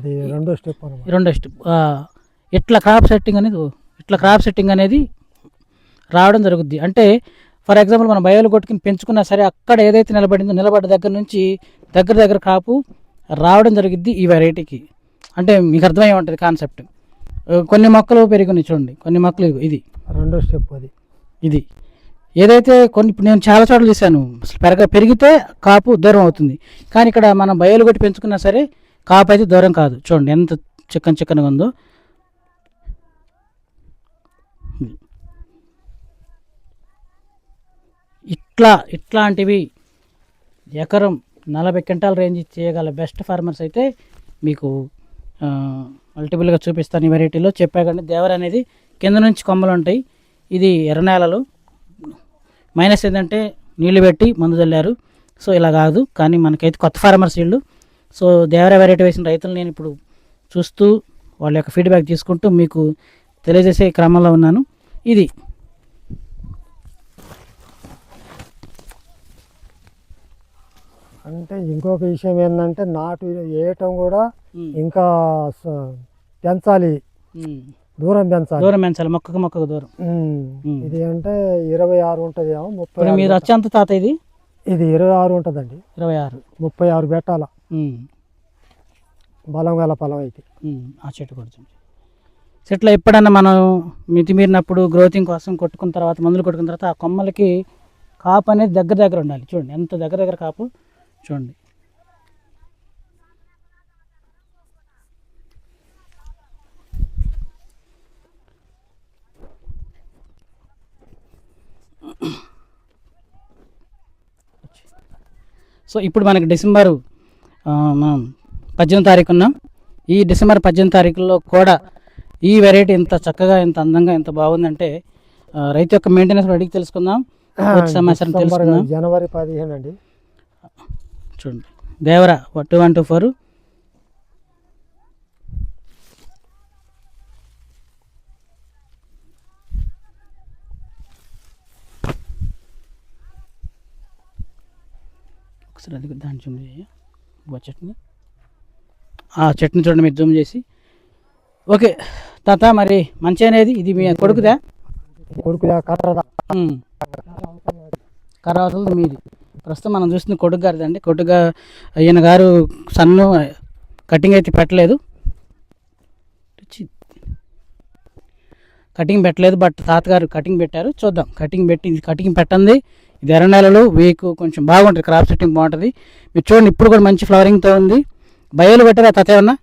ఇది రెండో స్టెప్ రెండో స్టెప్. ఇట్లా క్రాప్ సెట్టింగ్ అనేది రావడం జరుగుద్ది. అంటే ఫర్ ఎగ్జాంపుల్ మనం బయోలు కొట్టుకుని పెంచుకున్నా సరే అక్కడ ఏదైతే నిలబడ్డ దగ్గర నుంచి దగ్గర క్రాపు రావడం జరిగిద్ది ఈ వెరైటీకి. అంటే మీకు అర్థమై ఉంటుంది కాన్సెప్ట్. కొన్ని మొక్కలు పెరిగినాయి చూడండి, కొన్ని మొక్కలు ఇది రెండో స్టెప్. ఇది ఏదైతే నేను చాలా చోట్ల చూశాను, పెరిగితే కాపు దూరం అవుతుంది, కానీ ఇక్కడ మనం బయోలు కొట్టి పెంచుకున్నా సరే కాపు అయితే దూరం కాదు. చూడండి ఎంత చిక్కనగా ఉందో. ఇట్లాంటివి ఎకరం 40 క్వింటాల్ రేంజ్ చేయగల బెస్ట్ ఫార్మర్స్ అయితే మీకు మల్టిపుల్గా చూపిస్తాను. ఈ వెరైటీలో చెప్పా కానీ దేవర అనేది కింద నుంచి కొమ్మలు ఉంటాయి. ఇది ఎర్ర నేలలు. మైనస్ ఏంటంటే నీళ్లు పెట్టి మందు చల్లారు. సో ఇలా కాదు, కానీ మనకైతే కొత్త ఫార్మర్స్ వీళ్ళు. సో దేవర వెరైటీ వేసిన రైతులు నేను ఇప్పుడు చూస్తూ వాళ్ళ యొక్క ఫీడ్బ్యాక్ తీసుకుంటూ మీకు తెలియజేసే క్రమంలో ఉన్నాను. ఇది అంటే ఇంకొక విషయం ఏంటంటే నాటు వేయటం కూడా ఇంకా పెంచాలి, దూరం పెంచాలి, మొక్కకు దూరం. ఇది అంటే 26 ఉంటుంది, 30. మీరు వచ్చేంత తాత ఇది 26 ఉంటుందండి. 36 పెట్టాల బలం గల పొలం అయితే. ఆ చెట్టు కొడుతుంది. చెట్లు ఎప్పుడన్నా మనం మితిమీరినప్పుడు గ్రోతింగ్ కోసం కొట్టుకున్న తర్వాత, మందులు కొట్టుకున్న తర్వాత ఆ కొమ్మలకి కాపు అనేది దగ్గర ఉండాలి. చూడండి ఎంత దగ్గర కాపు చూడండి. సో ఇప్పుడు మనకి డిసెంబర్ 18 తారీఖు ఉన్నాం. ఈ డిసెంబర్ 18 తారీఖులో కూడా ఈ వెరైటీ ఇంత చక్కగా, ఇంత అందంగా, ఎంత బాగుందంటే రైతు యొక్క మెయింటెనెన్స్ అడిగి తెలుసుకుందాం, సమాచారం తెలుసుకుందాం. జనవరి 15 అండి. చూడండి దేవర 2124. ఒకసారి అది దాన్ని జూమ్ చేయ చెట్టుని, ఆ చెట్టుని చూడండి మీరు జూమ్ చేసి. ఓకే తాత, మరి మంచి అనేది ఇది మీ కొడుకుదా? కర్రవతలది మీది. ప్రస్తుతం మనం చూస్తుంది కొడుకు గారిదండి. కొడుకుగా ఈయన గారు సన్ను కటింగ్ అయితే పెట్టలేదు, బట్ తాతగారు కటింగ్ పెట్టారు. చూద్దాం. కటింగ్ పెట్టండి. ఇది ఎర్ర నెలలు వీకు కొంచెం బాగుంటుంది, క్రాప్ సెట్టింగ్ బాగుంటుంది. మీరు చూడండి ఇప్పుడు కూడా మంచి ఫ్లవరింగ్తో ఉంది. బయోలు పెట్టారా తాత ఏమన్నా?